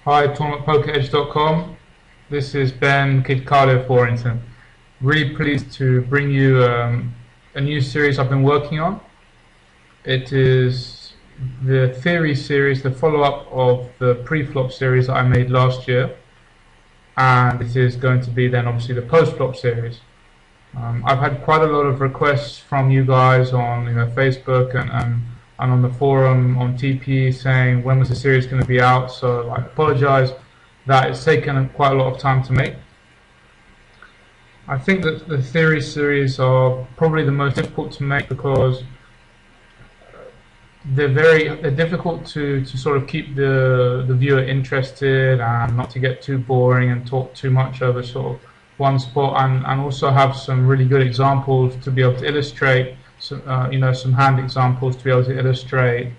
Hi, tournamentpokeredge.com. This is Ben Kid Carlo of Warrington. Really pleased to bring you a new series I've been working on. It is the theory series, the follow-up of the pre-flop series that I made last year, and it is going to be then obviously the post-flop series. I've had quite a lot of requests from you guys on Facebook and on the forum on TP saying when was the series going to be out, so I apologize that it's taken quite a lot of time to make. I think that the theory series are probably the most difficult to make because they're difficult to sort of keep the viewer interested and not to get too boring and talk too much over sort of one spot, and also have some really good examples to be able to illustrate, some hand examples to be able to illustrate,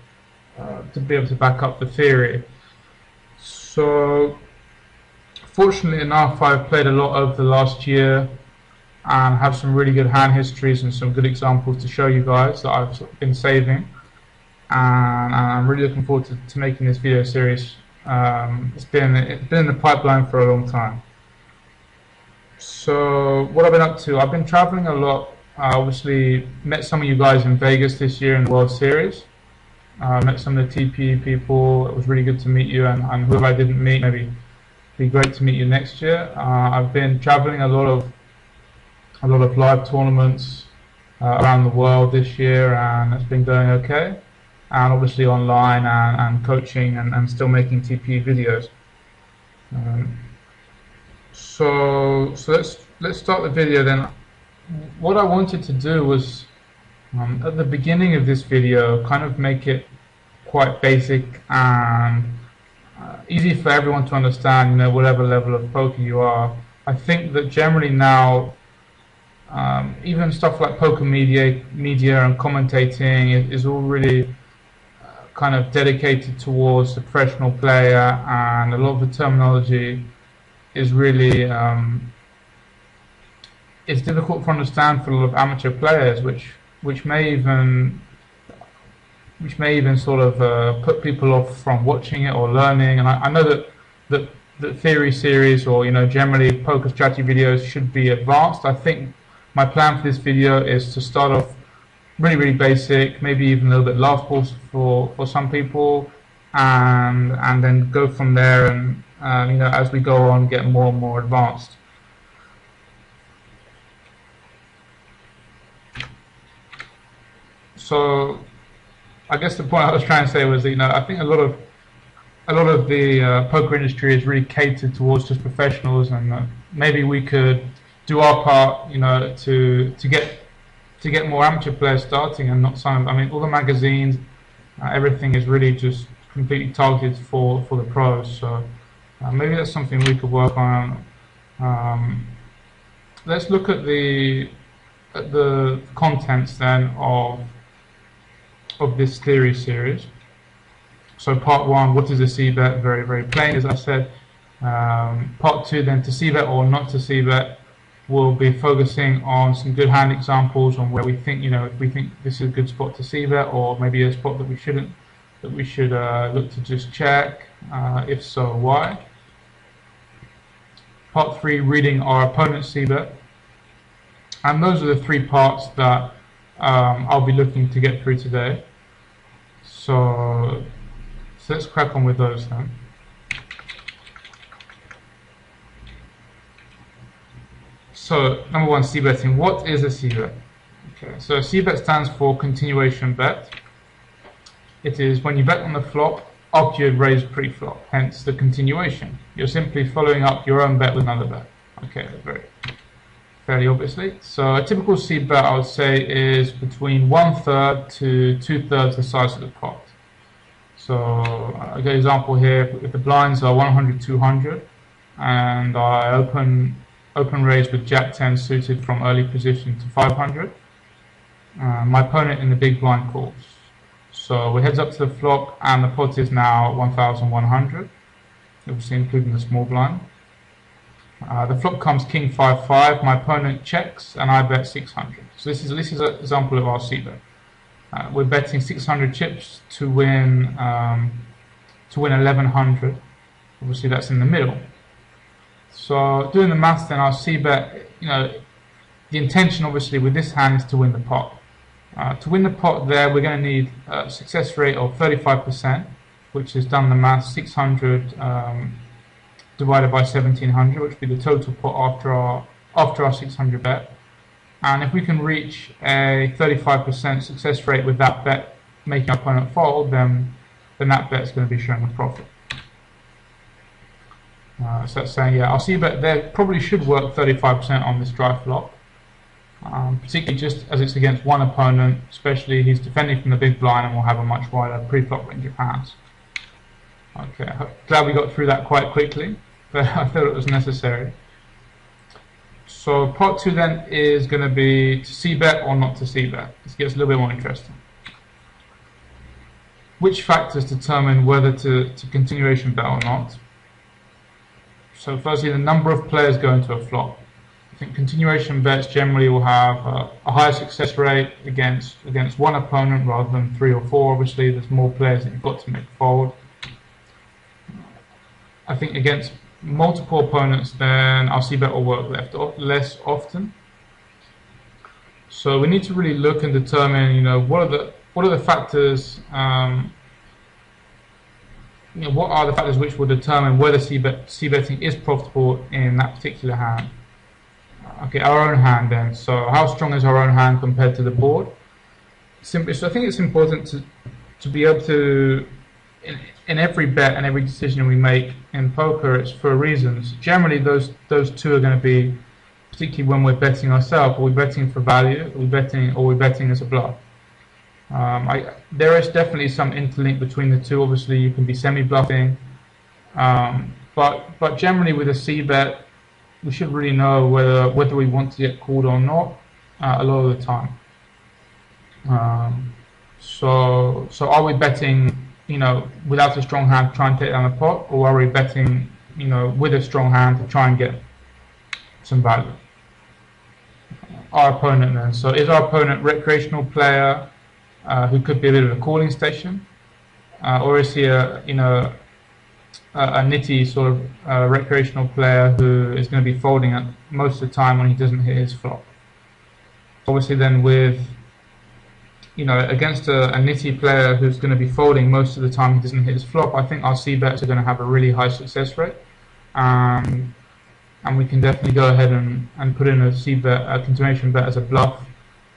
to be able to back up the theory. So fortunately enough, I've played a lot over the last year and have some really good hand histories and some good examples to show you guys that I've been saving, and I'm really looking forward to making this video series. It's been in the pipeline for a long time. So what I've been up to, I've been traveling a lot. I obviously met some of you guys in Vegas this year in the World Series. Met some of the TP people. It was really good to meet you, and whoever I didn't meet, maybe it'd be great to meet you next year. I've been traveling a lot of live tournaments around the world this year, and it's been going okay. And obviously online and coaching and still making TP videos. So let's start the video then. What I wanted to do was at the beginning of this video kind of make it quite basic and easy for everyone to understand, whatever level of poker you are. I think that generally now even stuff like poker media and commentating is all really kind of dedicated towards the professional player, and a lot of the terminology is really it's difficult to understand for a lot of amateur players, which may even sort of put people off from watching it or learning. And I know that theory series or generally poker strategy videos should be advanced. I think my plan for this video is to start off really basic, maybe even a little bit laughable for some people, and then go from there, and as we go on, get more and more advanced. So I guess the point I was trying to say was that I think a lot of the poker industry is really catered towards just professionals, and maybe we could do our part, to get more amateur players starting, and not some. I mean, all the magazines, everything is really just completely targeted for the pros. So maybe that's something we could work on. Let's look at the contents then of this theory series. So part 1, what is a CBET? Very plain, as I said. Part 2 then, to CBET or not to CBET. We'll be focusing on some good hand examples on where we think, if we think this is a good spot to CBET, or maybe a spot that we shouldn't, that we should look to just check. If so, why? Part 3, reading our opponent's CBET. And those are the 3 parts that I'll be looking to get through today. So let's crack on with those then. So number 1, CBETting. What is a CBET? Okay, so CBET stands for continuation bet. It is when you bet on the flop after you had raised pre-flop, hence the continuation. You're simply following up your own bet with another bet. Okay, fairly obviously. So a typical CBET, I would say, is between 1/3 to 2/3 the size of the pot. So I get an example here. If the blinds are 100, 200, and I open raise with Jack 10 suited from early position to 500, my opponent in the big blind calls. So we heads up to the flop, and the pot is now 1,100, obviously including the small blind. The flop comes King 5-5. My opponent checks, and I bet 600. So this is an example of our CBET. We're betting 600 chips to win 1100 Obviously that's in the middle. So doing the maths then, our CBET, the intention obviously with this hand is to win the pot. To win the pot there, we're going to need a success rate of 35%, which is done the math 600 divided by 1700, which would be the total pot after our 600 bet. And if we can reach a 35% success rate with that bet making our opponent fold, then that bet is going to be showing a profit. So that's saying, yeah, our CBET there probably should work 35% on this dry flop. Particularly just as it's against one opponent, especially he's defending from the big blind and will have a much wider pre-flop range of hands. Okay, glad we got through that quite quickly, but I thought it was necessary. So part 2 then is going to be to CBET or not to CBET. This gets a little bit more interesting. Which factors determine whether to continuation bet or not? So firstly, the number of players going to a flop. I think continuation bets generally will have a higher success rate against one opponent rather than 3 or 4. Obviously, there's more players that you've got to make fold. I think against multiple opponents, then our CBET will work less often. So we need to really look and determine, what are the factors. What are the factors which will determine whether CBETting is profitable in that particular hand. Okay, our own hand then. So how strong is our own hand compared to the board? Simply, so I think it's important to be able to, in every bet and every decision we make in poker, it's for reasons. Generally, those two are going to be, particularly when we're betting ourselves. Are we betting for value? Are we betting as a bluff? There is definitely some interlink between the two. Obviously, you can be semi-bluffing, but generally with a CBET, we should really know whether we want to get called or not a lot of the time. So are we betting, without a strong hand to try and take down the pot, or are we betting, with a strong hand to try and get some value? Our opponent then. So is our opponent recreational player who could be a bit of a calling station, or is he a nitty sort of recreational player who is going to be folding at most of the time when he doesn't hit his flop? Obviously then with, against a nitty player who's going to be folding most of the time he doesn't hit his flop, I think our C-bets are going to have a really high success rate. And we can definitely go ahead and put in a C-bet, a continuation bet as a bluff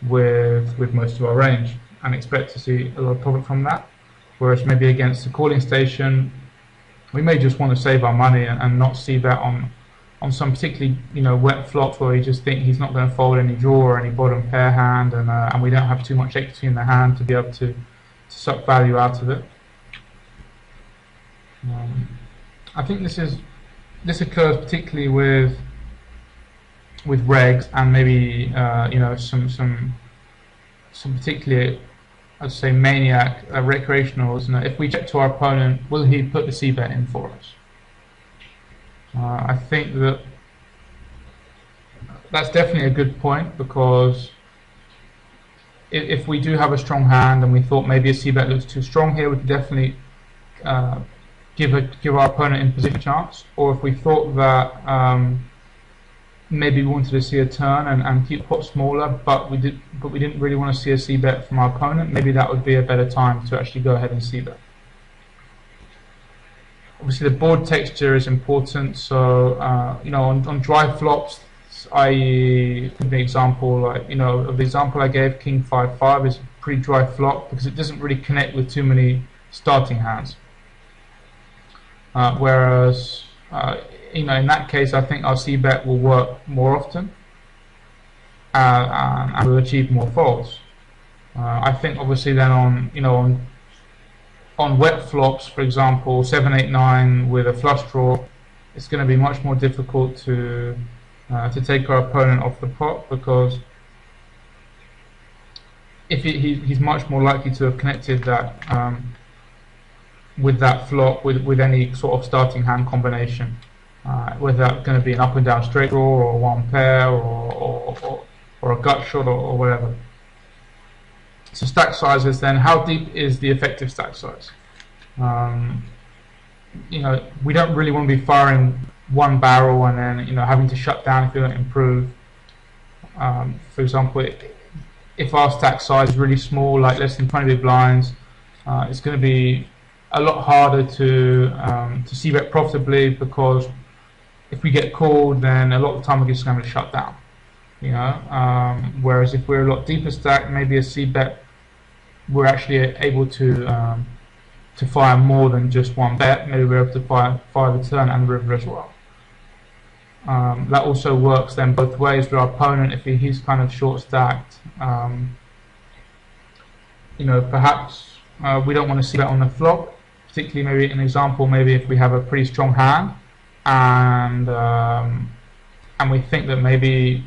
with most of our range and expect to see a lot of profit from that. Whereas maybe against a calling station, we may just want to save our money and not see that on some particularly wet flops where we just think he's not going to fold any draw or any bottom pair hand, and we don't have too much equity in the hand to be able to suck value out of it. I think this occurs particularly with regs and maybe some particularly, I'd say, maniac recreationals. If we check to our opponent, will he put the C-bet in for us? I think that's definitely a good point, because if we do have a strong hand and we thought maybe a C-bet looks too strong here, we could definitely give our opponent in position a chance. Or if we thought that maybe we wanted to see a turn and keep the pot smaller, but we didn't really want to see a C-bet from our opponent, maybe that would be a better time to actually go ahead and C-bet. Obviously, the board texture is important. So on dry flops, i.e., the example, of the example I gave, King 5-5 is a pretty dry flop because it doesn't really connect with too many starting hands. Whereas in that case, I think our C-bet will work more often and will achieve more folds. I think obviously then on wet flops, for example, 7-8-9 with a flush draw, it's going to be much more difficult to take our opponent off the pot, because if he's much more likely to have connected that with that flop with any sort of starting hand combination, whether that's going to be an up and down straight draw or one pair or a gut shot or whatever. So stack sizes then, how deep is the effective stack size? we don't really want to be firing one barrel and then having to shut down if we don't improve. For example, if our stack size is really small, like less than 20 big blinds, it's going to be a lot harder to CBET profitably, because if we get called, then a lot of the time we're just going to shut down. Whereas if we're a lot deeper stack, maybe a CBET, we're actually able to fire more than just one bet. Maybe we're able to fire the turn and the river as well. That also works then both ways with our opponent. If he's kind of short stacked, perhaps we don't want to see that on the flop. Particularly, maybe an example, maybe if we have a pretty strong hand, and we think that maybe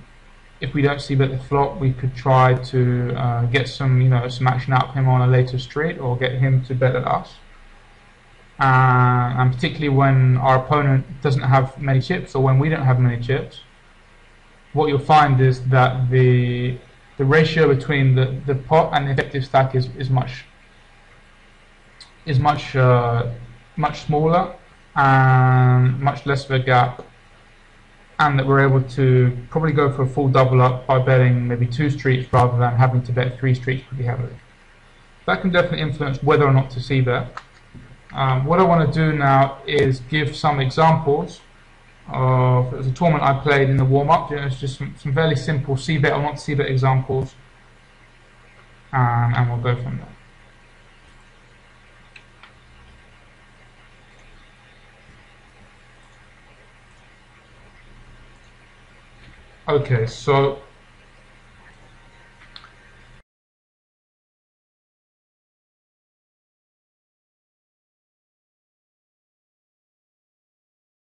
if we don't see bet the flop, we could try to get some action out of him on a later street, or get him to bet at us. And particularly when our opponent doesn't have many chips, or when we don't have many chips, what you'll find is that the ratio between the pot and the effective stack is much smaller and much less of a gap, and that we're able to probably go for a full double up by betting maybe 2 streets rather than having to bet 3 streets pretty heavily. That can definitely influence whether or not to see bet. What I want to do now is give some examples of a tournament I played in the warm-up. It's just some fairly simple CBET or not CBET examples, and we'll go from there. Okay, so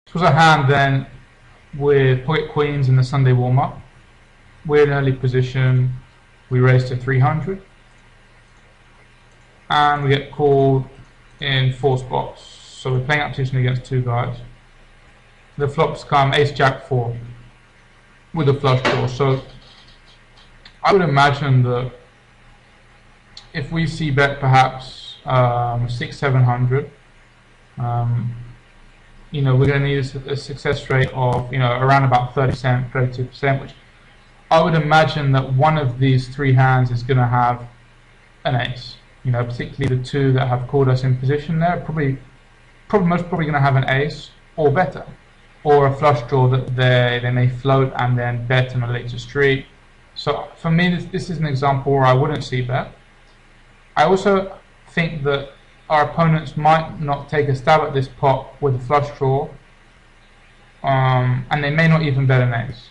this was a hand then with pocket queens in the Sunday warm-up. We're in early position, we raise to 300, and we get called in 4 spots. So we're playing up position against 2 guys. The flops come ace jack 4 with a flush draw. So I would imagine that if we see bet perhaps 600-700, we're going to need a success rate of around about 30%, 32%, which I would imagine that one of these 3 hands is going to have an ace. Particularly the 2 that have called us in position there, most probably going to have an ace or better, or a flush draw that they may float and then bet on a later street. So for me, this is an example where I wouldn't see bet. I also think that our opponents might not take a stab at this pot with a flush draw, and they may not even bet an ace.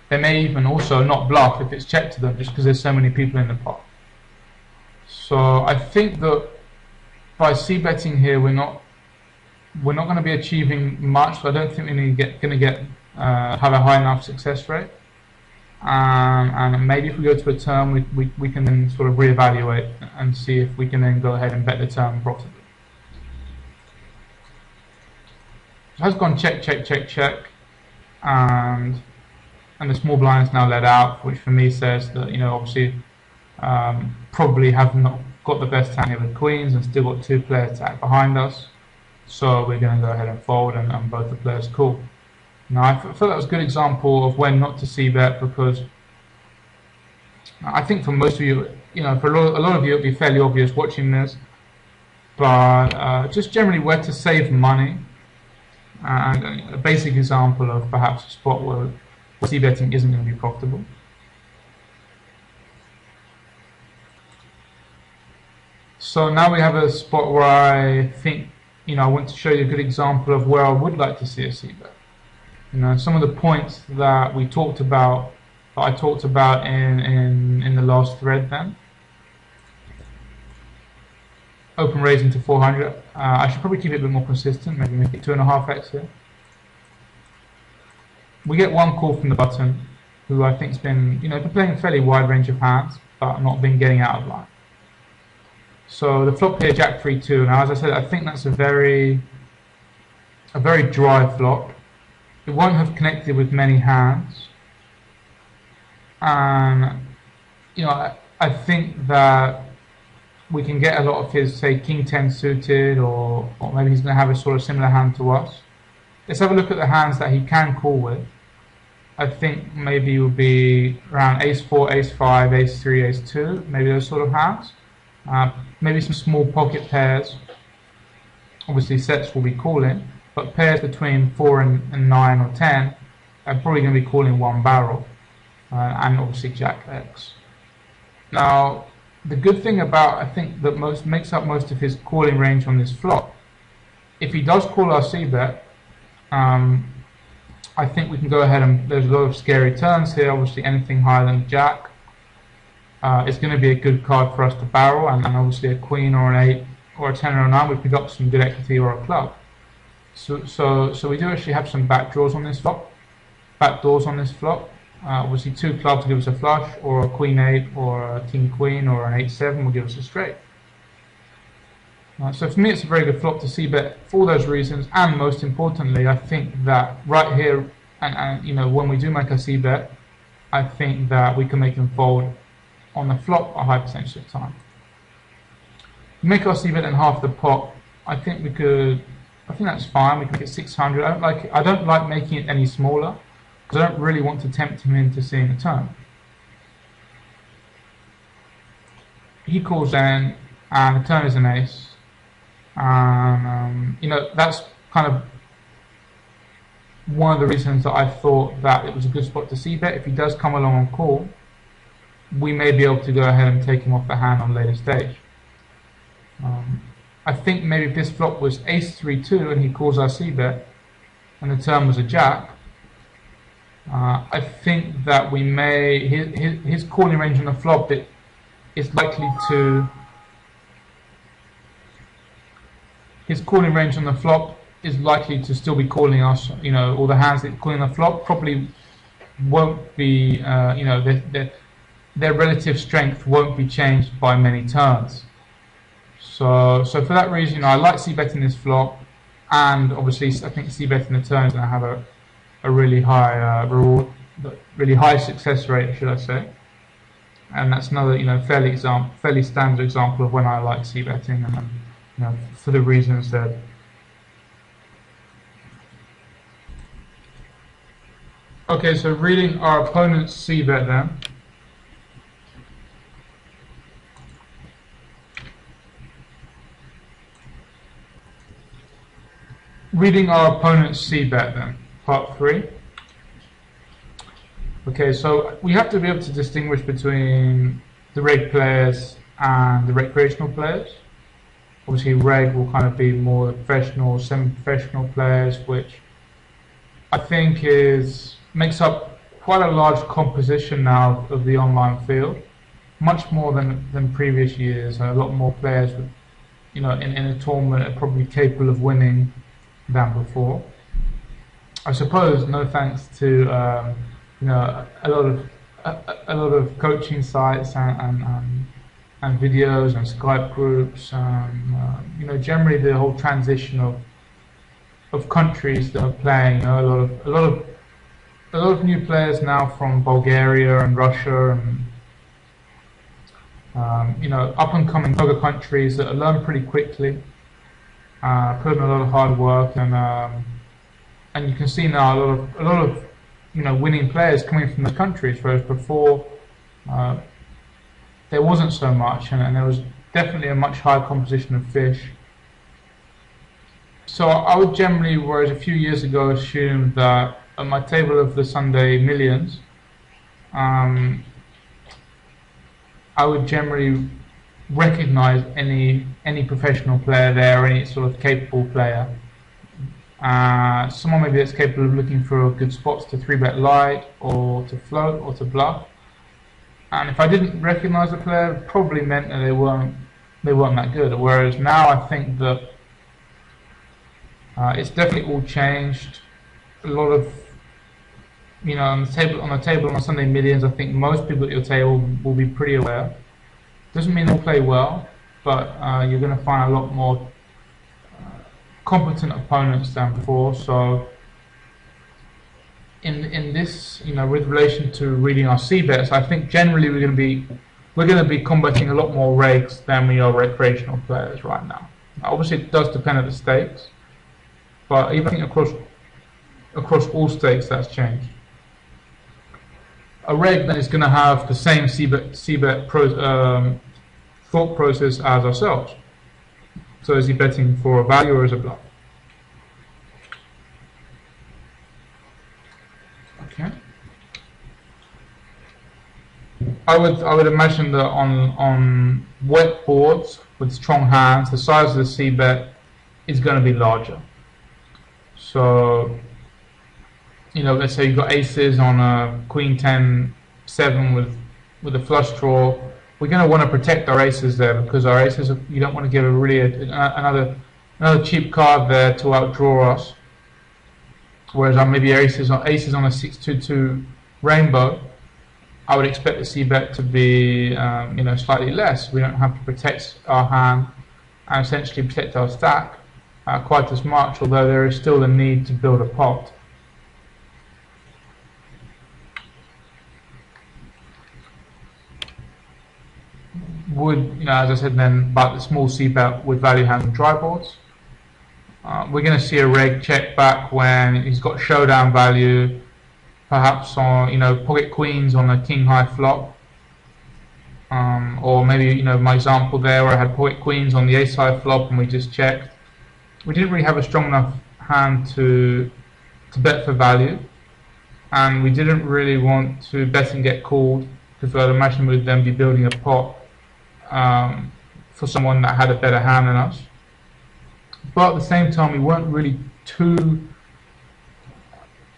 They may even also not bluff if it's checked to them, just because there's so many people in the pot. So I think that by c-betting here, we're not going to be achieving much. So I don't think we're have a high enough success rate. And maybe if we go to a turn, we can then sort of reevaluate and see if we can then go ahead and bet the turn profitably. It has gone check, check, check, check, and the small blind is now let out, which for me says that obviously probably have not got the best hand here with queens and still got 2 players attack behind us. So we're going to go ahead and fold, and both the players call. Now I feel that was a good example of when not to see bet, because I think for most of you, for a lot of you, it'll be fairly obvious watching this, but just generally where to save money, and a basic example of perhaps a spot where c-betting isn't going to be profitable. So now we have a spot where I think, I want to show you a good example of where I would like to see a c-bet. Some of the points that I talked about in the last thread then. Open raising to 400. I should probably keep it a bit more consistent, maybe make it 2.5x here. We get 1 call from the button, who I think has been, been playing a fairly wide range of hands, but not been getting out of line. So the flop here, Jack 3-2. Now, as I said, I think that's a very dry flop. It won't have connected with many hands, and I think that we can get a lot of his, say, King 10 suited, or maybe he's going to have a sort of similar hand to us. Let's have a look at the hands that he can call with. I think maybe it would be around Ace 4, Ace 5, Ace 3, Ace 2, maybe those sort of hands. Maybe some small pocket pairs. Obviously sets will be calling, but pairs between 4 and 9 or 10 are probably going to be calling one barrel, and obviously Jack X. Now, the good thing about, I think, that makes up most of his calling range on this flop, if he does call our CBET, I think we can go ahead and, there's a lot of scary turns here. Obviously anything higher than Jack is going to be a good card for us to barrel, and obviously a Queen or an 8 or a 10 or a 9 we pick up some good equity, or a club. So we do actually have some back draws on this flop, back doors on this flop. Obviously 2 clubs will give us a flush, or a Queen 8 or a King Queen or an 8-7 will give us a straight. So for me it's a very good flop to CBET for those reasons, and most importantly I think that right here, and you know, when we do make a CBET, I think that we can make him fold on the flop a high percentage of the time. Make our CBET in half the pot, I think that's fine. We can get 600. I don't like making it any smaller, because I don't really want to tempt him into seeing a turn. He calls in, and the turn is an ace. And you know, that's kind of one of the reasons that I thought that it was a good spot to CBET. If he does come along on call, we may be able to go ahead and take him off the hand on later stage. I think maybe if this flop was Ace 3-2 and he calls our CBET and the turn was a Jack, I think that we may, his calling range on the flop is likely to, his calling range on the flop is likely to still be calling us, you know, all the hands that calling the flop probably won't be, you know, their relative strength won't be changed by many turns. So for that reason, you know, I like CBETting this flop, and obviously I think CBETting the turn is going to have a really high reward, really high success rate, should I say. And that's another, you know, fairly standard example of when I like CBETting, and you know, for the reasons that. Okay, so reading our opponent's CBET then. Reading our opponent's CBET then, part 3. Okay, so we have to be able to distinguish between the reg players and the recreational players. Obviously reg will kind of be more professional, semi-professional players, which I think makes up quite a large composition now of the online field, much more than previous years. A lot more players, with, you know, in a tournament are probably capable of winning than before. I suppose, no thanks to you know, a lot of coaching sites and videos and Skype groups, you know, generally the whole transition of countries that are playing. You know, a lot of new players now from Bulgaria and Russia, and you know, up and coming other countries that learn pretty quickly. Put in a lot of hard work, and you can see now a lot of you know, winning players coming from the countries, whereas before there wasn't so much, and there was definitely a much higher composition of fish. So I would generally, whereas a few years ago, assume that at my table of the Sunday millions, I would generally recognize any professional player there, or any sort of capable player. Someone maybe that's capable of looking for good spots to 3-bet light, or to float, or to bluff. And if I didn't recognize a player, it probably meant that they weren't that good. Whereas now I think that it's definitely all changed. A lot of, you know, on the table on Sunday millions, I think most people at your table will be pretty aware. Doesn't mean they'll play well, but you're going to find a lot more competent opponents than before. So in this, you know, with relation to reading our CBETs, I think generally we're going to be we're going to be combating a lot more regs than we are recreational players right now. Obviously, it does depend on the stakes, but even across all stakes, that's changed. A reg then is going to have the same CBET thought process as ourselves. So is he betting for a value or as a bluff? Okay. I would imagine that on wet boards with strong hands, the size of the CBET is going to be larger. So, you know, let's say you've got aces on a queen 10 7 with a flush draw. We're going to want to protect our aces there, because our aces, you don't want to give another cheap card there to outdraw us. Whereas maybe aces on a 6-2-2 rainbow, I would expect the CBET to be you know, slightly less. We don't have to protect our hand and essentially protect our stack quite as much, although there is still the need to build a pot. You know, as I said then, about the small CBET with value hands and dry boards. We're going to see a reg check back when he's got showdown value, perhaps on, you know, pocket queens on a king high flop, or maybe, you know, my example there where I had pocket queens on the ace high flop and we just checked. We didn't really have a strong enough hand to bet for value, and we didn't really want to bet and get called, because I'd imagine we'd then be building a pot for someone that had a better hand than us. But at the same time, we weren't really too,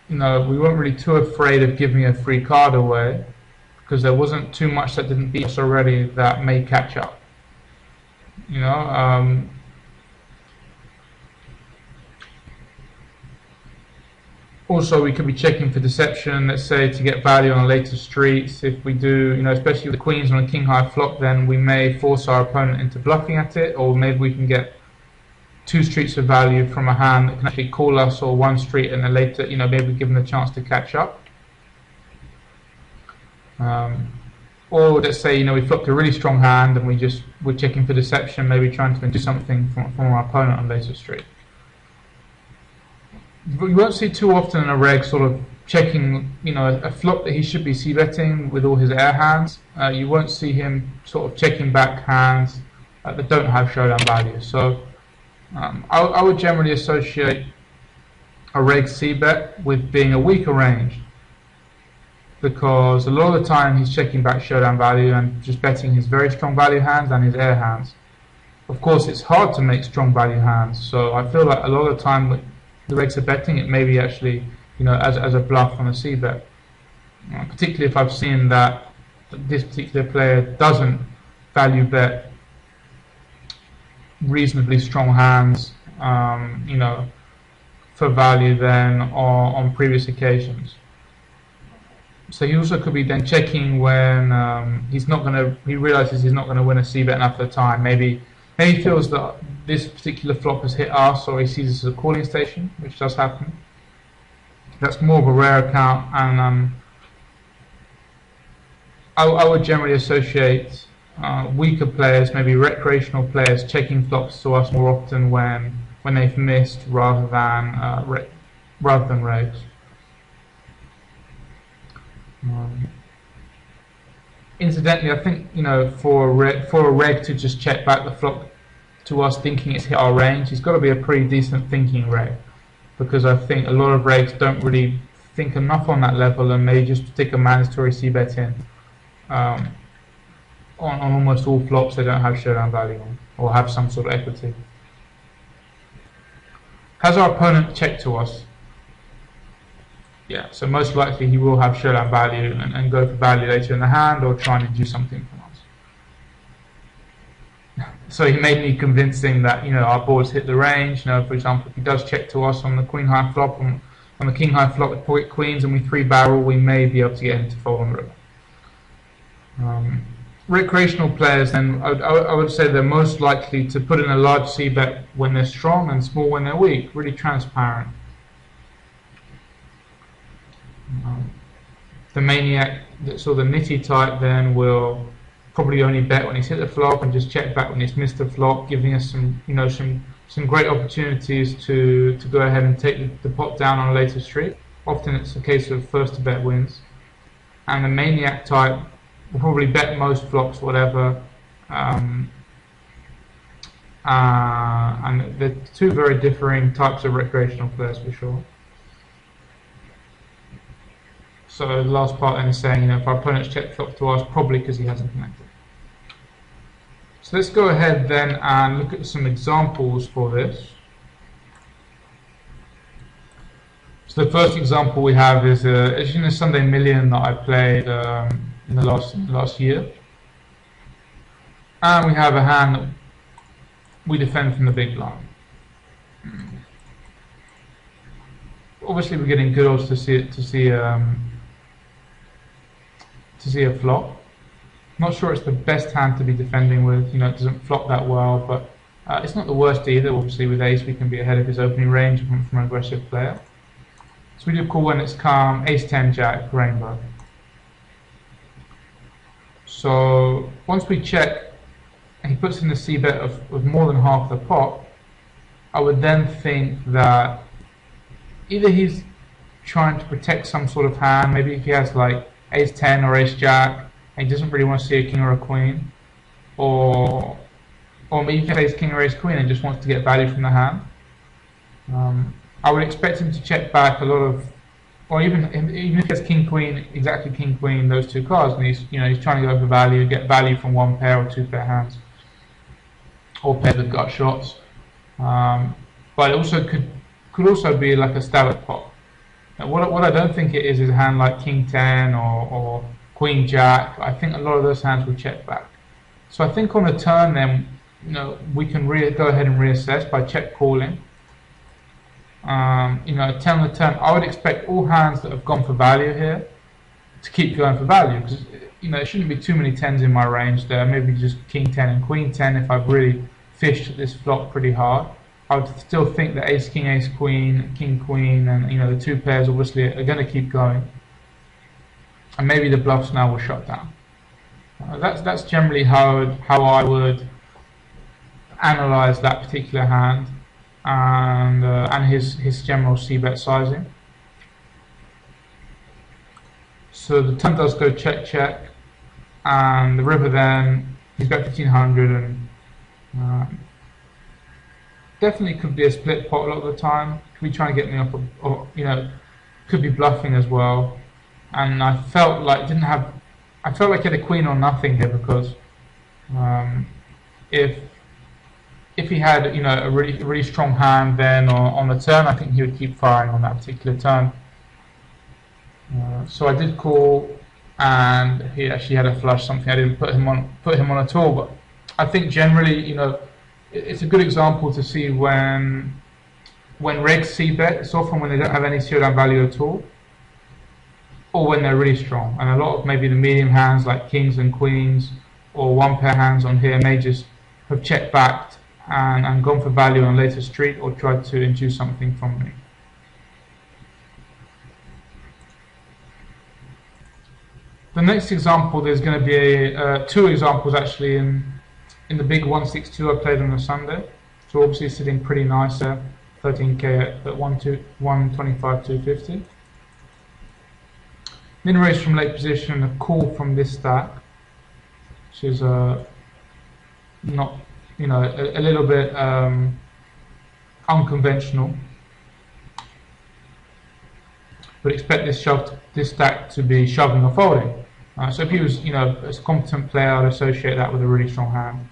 you know, we weren't really too afraid of giving a free card away, because there wasn't too much that didn't beat us already that may catch up. You know, also we could be checking for deception, let's say, to get value on later streets. If we do, you know, especially with the queens on a king high flop, then we may force our opponent into bluffing at it, or maybe we can get 2 streets of value from a hand that can actually call us, or 1 street and then later, you know, maybe give them a chance to catch up. Or let's say, you know, we flopped a really strong hand and we're checking for deception, maybe trying to do something from our opponent on later street. But you won't see too often in a reg sort of checking, you know, a flop that he should be c-betting with all his air hands. You won't see him sort of checking back hands that don't have showdown value. So I would generally associate a reg c-bet with being a weaker range, because a lot of the time he's checking back showdown value and just betting his very strong value hands and his air hands. Of course, it's hard to make strong value hands, so I feel like a lot of the time with the regs are betting, it may be actually, you know, as a bluff on a c-bet. Particularly if I've seen that this particular player doesn't value bet reasonably strong hands, you know, for value then on previous occasions. So he also could be then checking when he realizes he's not going to win a c-bet enough at the time. Maybe he feels that this particular flop has hit us, or he sees this as a calling station, which does happen. That's more of a rare account, and I would generally associate weaker players, maybe recreational players, checking flops to us more often when they've missed rather than regs. Incidentally, I think, you know, for a reg to just check back the flop to us thinking it's hit our range, it's got to be a pretty decent thinking reg, because I think a lot of regs don't really think enough on that level and may just stick a mandatory c-bet in on almost all flops they don't have showdown value on, or have some sort of equity. Has our opponent checked to us? Yeah, so most likely he will have showdown value and go for value later in the hand, or trying to do something from us. So he may need convincing that, you know, our boards hit the range. You know, for example, if he does check to us on the queen high flop, on the king high flop with pocket queens, and we 3-barrel, we may be able to get him to fold on the river. Recreational players, then, I would say they're most likely to put in a large c-bet when they're strong and small when they're weak. Really transparent. The maniac, sort of the nitty type, then will probably only bet when he's hit the flop and just check back when he's missed the flop, giving us some, some great opportunities to go ahead and take the pot down on a later street. Often it's a case of first to bet wins. And the maniac type will probably bet most flops, whatever. And they're two very differing types of recreational players for sure. So the last part then is saying, if our opponent's checked flop to us, probably because he hasn't connected. So let's go ahead then and look at some examples for this. So the first example we have is a Sunday Million that I played in the last year, and we have a hand that we defend from the big blind. Obviously, we're getting good odds to see a flop. Not sure it's the best hand to be defending with. It doesn't flop that well, but it's not the worst either. Obviously, with ace, we can be ahead of his opening range from an aggressive player. So we do call when it's calm, ace 10 jack, rainbow. So once we check, and he puts in the c-bet of more than half the pot, I would then think that either he's trying to protect some sort of hand, maybe if he has like ace 10 or ace jack, and he doesn't really want to see a king or a queen, or maybe he has ace king or ace queen and just wants to get value from the hand. I would expect him to check back a lot of, or even if he has king queen, exactly king queen, those two cards, and he's trying to go for value, get value from one pair or two pair hands, or pairs with gut shots. But it also could also be like a stab at pot. Now, what I don't think it is a hand like king 10 or queen jack. I think a lot of those hands will check back. So I think on the turn then, we can go ahead and reassess by check calling. 10 on the turn, I would expect all hands that have gone for value here to keep going for value, because there shouldn't be too many 10s in my range there. Maybe just king 10 and queen 10 if I've really fished this flop pretty hard. I would still think that ace king, ace queen, king queen, and the two pairs obviously are going to keep going, and maybe the bluffs now will shut down. That's generally how I would analyze that particular hand and his general c-bet sizing. So the turn does go check check, and the river then he's got 1500, and definitely could be a split pot a lot of the time. Could be trying to get me up, or could be bluffing as well. And I felt like he had a queen or nothing here, because if he had a really strong hand then on the turn, I think he would keep firing on that particular turn. So I did call, and he actually had a flush, something I didn't put him on at all. But I think generally, it's a good example to see when regs c-bet. It's often when they don't have any showdown value at all, or when they're really strong. And a lot of maybe the medium hands like kings and queens, or one pair hands on here may just have checked backed and gone for value on a later street, or tried to induce something from me. The next example, there's going to be two examples actually in the big 162 I played on a Sunday. So obviously sitting pretty nice there, 13k at 125, 250. Min raise from late position, a call from this stack, which is not, a little bit unconventional. But expect this stack to be shoving or folding. So if he was, a competent player, I'd associate that with a really strong hand.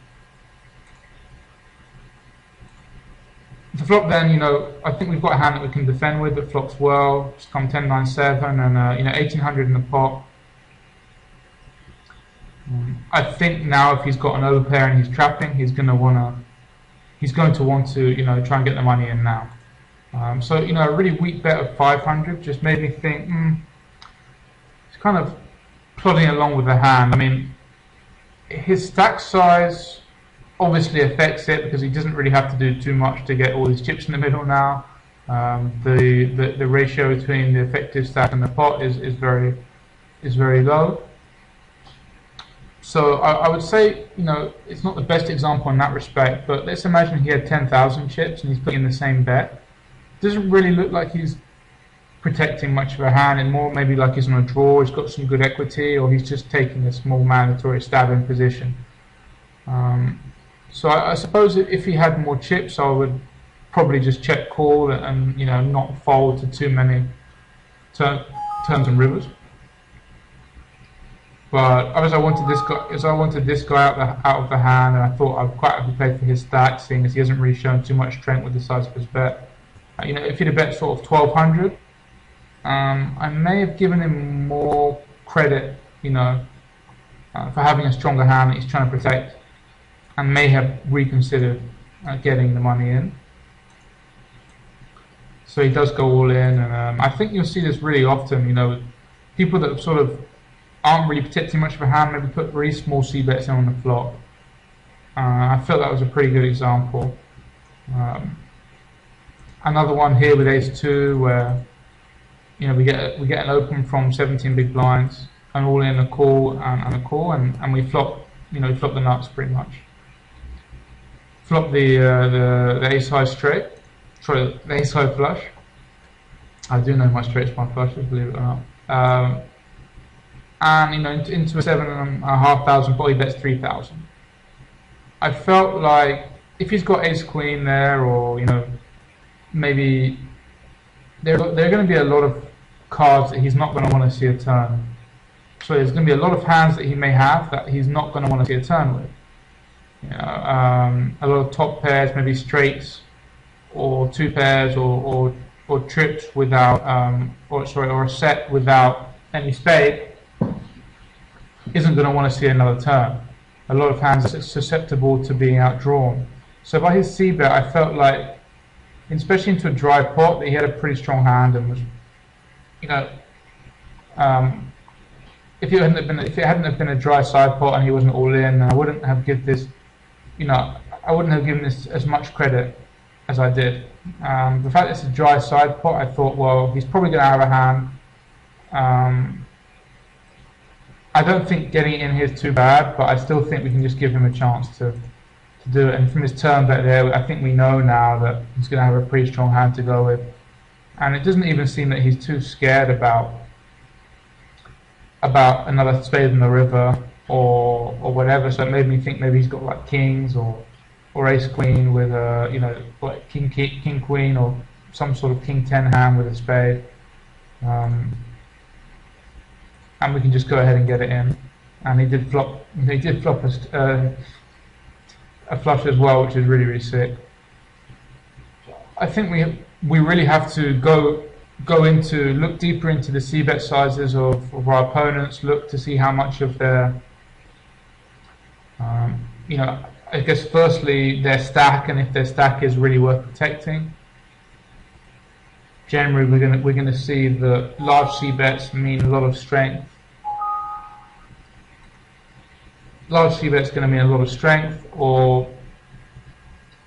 The flop then, I think we've got a hand that we can defend with that flops well. Just come 10, 9, 7, and 1800 in the pot. I think now if he's got an overpair and he's trapping, he's going to want to try and get the money in now. So a really weak bet of 500 just made me think, he's kind of plodding along with the hand. I mean, his stack size obviously affects it, because he doesn't really have to do too much to get all these chips in the middle now. The ratio between the effective stack and the pot is very low. So I would say, it's not the best example in that respect, but let's imagine he had 10,000 chips and he's putting in the same bet. Doesn't really look like he's protecting much of a hand, and more maybe like he's on a draw, he's got some good equity, or he's just taking a small mandatory stab-in position. So I suppose if he had more chips, I would probably just check call and not fold to too many turns and rivers. But as I wanted this guy out of the hand, and I thought I'd quite happy play for his stack, seeing as he hasn't really shown too much strength with the size of his bet. If he'd have bet sort of 1200, I may have given him more credit, for having a stronger hand that he's trying to protect, and may have reconsidered getting the money in. So he does go all in, and I think you'll see this really often. People that sort of aren't really protecting much of a hand, maybe put very small C bets in on the flop. I felt that was a pretty good example. Another one here with ace-2, where we get an open from 17 big blinds, and all in a call and a call, and we flop flop the nuts pretty much. Flop the ace high straight, sorry, the ace high flush. I do know my straights, my flushes, believe it or not. And into a 7,500, probably bets 3,000. I felt like if he's got ace queen there, or maybe there are going to be a lot of cards that he's not going to want to see a turn. So there's going to be a lot of hands that he may have that he's not going to want to see a turn with. A lot of top pairs, maybe straights, or two pairs, or trips without, or a set without any spade, isn't going to want to see another turn. A lot of hands are susceptible to being outdrawn. So by his c-bet, I felt like, especially into a dry pot, that he had a pretty strong hand, and was, if it hadn't have been a dry side pot and he wasn't all in, I wouldn't have given this, I wouldn't have given this as much credit as I did. The fact that it's a dry side pot, I thought, well, he's probably going to have a hand. I don't think getting it in here is too bad, but I still think we can just give him a chance to do it. And from his turn bet there, I think we know now that he's going to have a pretty strong hand to go with. And it doesn't even seem that he's too scared about another spade in the river or whatever. So it made me think maybe he's got like kings or ace queen with a like king queen, or some sort of king 10 hand with a spade. And we can just go ahead and get it in. And he did flop a flush as well, which is really, really sick. I think we really have to look deeper into the c-bet sizes of our opponents, look to see how much of their, I guess firstly their stack, and if their stack is really worth protecting. Generally, we're gonna see that large c-bets mean a lot of strength. Large c-bet's going to mean a lot of strength, or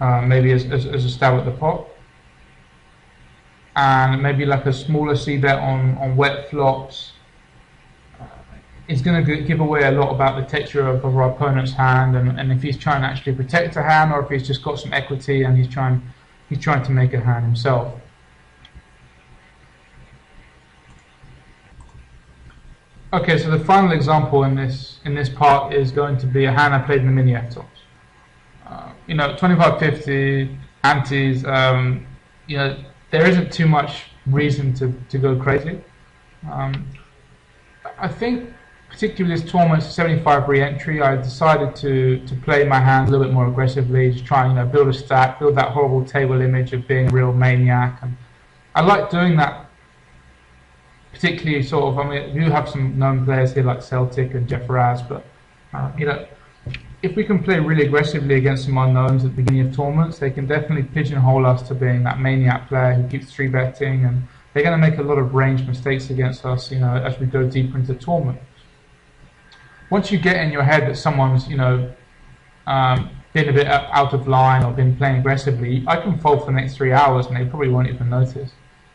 maybe as a stab at the pot, and maybe like a smaller c-bet on wet flops is going to give away a lot about the texture of our opponent's hand, and if he's trying to actually protect a hand, or if he's just got some equity and he's trying to make a hand himself. Okay, so the final example in this part is going to be a hand I played in the mini F-tops. 25-50 antes. There isn't too much reason to go crazy. I think, particularly this tournament, 75 re-entry, I decided to play my hand a little bit more aggressively, just try and build a stack, build that horrible table image of being a real maniac, and I like doing that. Particularly sort of, we do have some known players here like Celtic and Jeff Raz, but if we can play really aggressively against some unknowns at the beginning of tournaments, they can definitely pigeonhole us to being that maniac player who keeps 3-betting, and they're going to make a lot of range mistakes against us, as we go deeper into the tournament. Once you get in your head that someone's, been a bit out of line or been playing aggressively, I can fold for the next 3 hours and they probably won't even notice.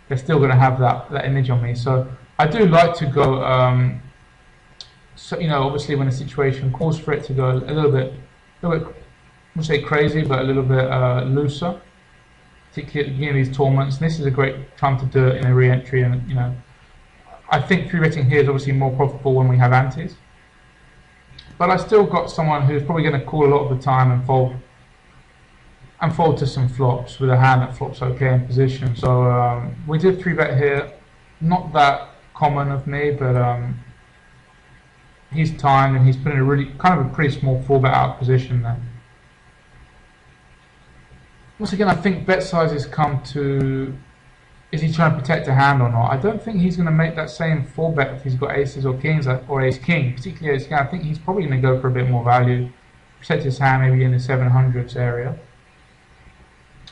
They're still going to have that image on me. So I do like to go So, obviously when the situation calls for it to go a little bit, I wouldn't say crazy, but a little bit looser, particularly at the beginning of these tournaments. And this is a great time to do it in a re-entry. And I think 3-betting here is obviously more profitable when we have antes. But I still got someone who's probably going to call a lot of the time and fold to some flops with a hand that flops okay in position. So we did 3-bet here. Not that common of me, but he's timed and he's put in a really kind of a pretty small 4-bet out position there. Once again, I think bet sizes come to, is he trying to protect a hand or not? I don't think he's going to make that same 4-bet if he's got aces or kings or ace-king, particularly ace-king. I think he's probably going to go for a bit more value, protect his hand maybe in the 700s area,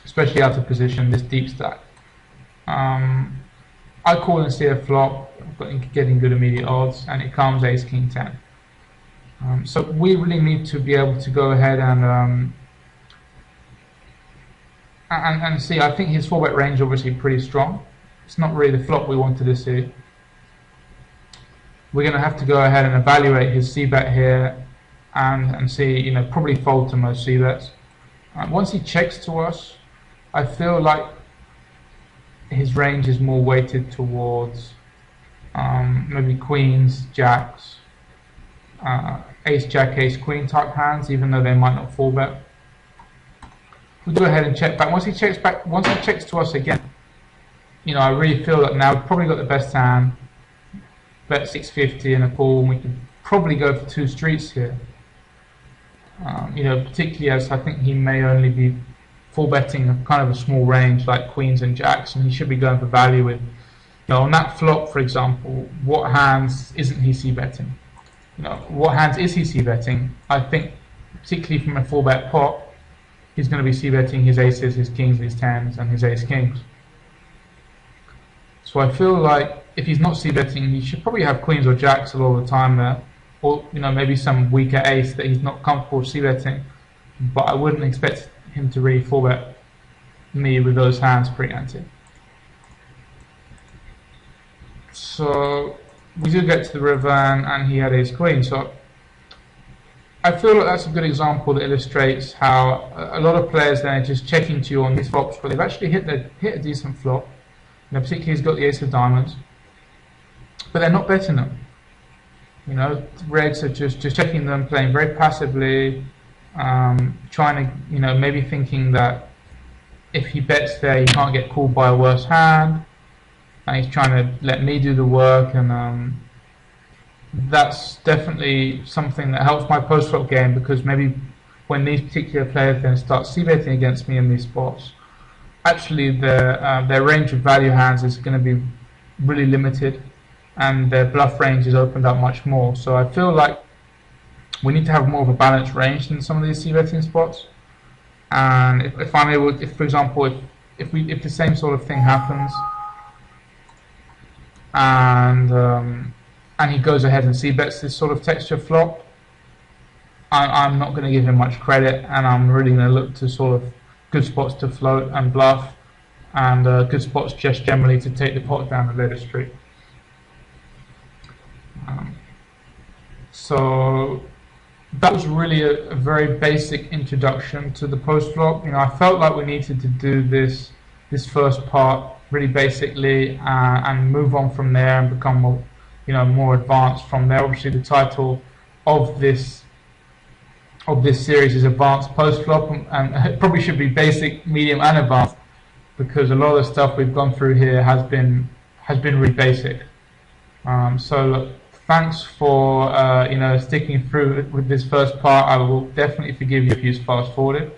especially out of position, this deep stack. I call and see a flop, getting good immediate odds, and it comes ace-king 10. So we really need to be able to go ahead and see. I think his 4-bet range is obviously pretty strong. It's not really the flop we wanted to see. We're going to have to go ahead and evaluate his c-bet here and see, probably fold to most c-bets. Once he checks to us, I feel like his range is more weighted towards maybe queens, jacks, ace, jack, ace, queen type hands, even though they might not 4-bet. We'll go ahead and check back. Once he checks to us again, I really feel that now we've probably got the best hand. Bet 650 and a call, and we could probably go for 2 streets here. Particularly as I think he may only be 4-betting a kind of a small range like queens and jacks, and he should be going for value with, on that flop, for example, what hands isn't he c-betting? What hands is he c-betting? I think, particularly from a 4-bet pot, he's going to be c-betting his aces, his kings, his tens, and his ace-kings. So I feel like if he's not c-betting, he should probably have queens or jacks a lot of the time there, or maybe some weaker ace that he's not comfortable c-betting. But I wouldn't expect him to really 4-bet me with those hands pre-ante. So we do get to the river, and he had ace-queen. So I feel like that's a good example that illustrates how a lot of players then are just checking to you on these flops, but they've actually hit a decent flop. Particularly he's got the ace of diamonds, but they're not betting them. Reds are just checking them, playing very passively, trying to, maybe thinking that if he bets there, he can't get called by a worse hand, and he's trying to let me do the work, and that's definitely something that helps my post-flop game, because maybe when these particular players then start c-betting against me in these spots, actually their range of value hands is going to be really limited, and their bluff range is opened up much more. So I feel like we need to have more of a balanced range in some of these c-betting spots. And if I'm able, for example, if the same sort of thing happens, and he goes ahead and c-bets this sort of texture flop, I'm not going to give him much credit, and I'm really going to look to sort of good spots to float and bluff, and good spots just generally to take the pot down the later street. So that was really a very basic introduction to the post-flop. I felt like we needed to do this first part really basically, and move on from there and become more advanced from there. Obviously, the title of this series is Advanced Post-Flop, and it probably should be Basic, Medium, and Advanced, because a lot of the stuff we've gone through here has been really basic. So look, thanks for sticking through with this first part. I will definitely forgive you if you fast-forwarded.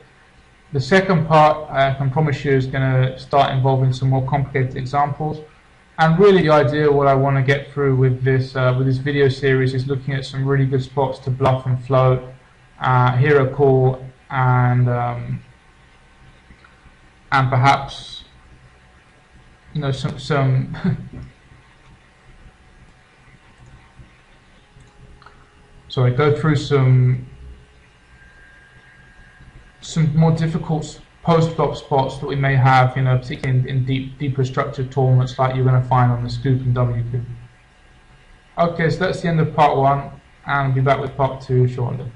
The second part, I can promise you, is going to start involving some more complicated examples. And really, the idea, what I want to get through with this video series, is looking at some really good spots to bluff and float, hero call, and perhaps some sorry, go through some more difficult post-flop spots that we may have, particularly in deeper structured tournaments like you're going to find on the Scoop and WQ. Okay, so that's the end of part 1. and I'll be back with part 2 shortly.